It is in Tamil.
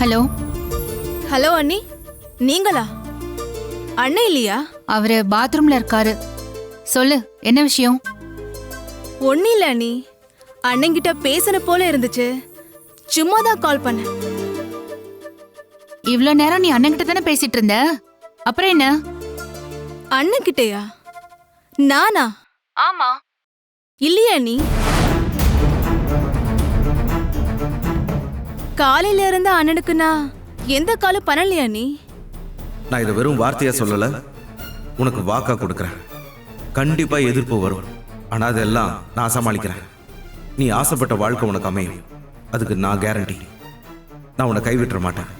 ஹலோ. ஹலோ அண்ணி, நீங்களா? அண்ணன் இல்லையா? அவரு பாத்ரூம்ல இருக்காரு. சொல்லு, என்ன விஷயம்? ஒன்னும் இல்ல அண்ணி, அண்ணன்கிட்ட பேசணும் போல இருந்துச்சு, சும்மா தான் கால் பண்ண. இவ்ளோ நேரம் நீ அண்ணன்கிட்ட தானே பேசிட்டு இருந்த, அப்புறம் என்ன? அண்ணன் கிட்டயா? நானா? ஆமா. இல்லையா அண்ணி, காலையில இருந்த அண்ணனுக்கு நான் எந்த காலும் பண்ணலையா நீ? நான் இதை வெறும் வார்த்தையா சொல்லல, உனக்கு வாக்கா கொடுக்குறேன். கண்டிப்பா எதிர்ப்பு வரும், ஆனா அதெல்லாம் நான் சமாளிக்கிறேன். நீ ஆசைப்பட்ட வாழ்க்கை உனக்கு அமையும், அதுக்கு நான் கேரண்டி. நான் உன்னை கைவிட்டுற மாட்டேன்.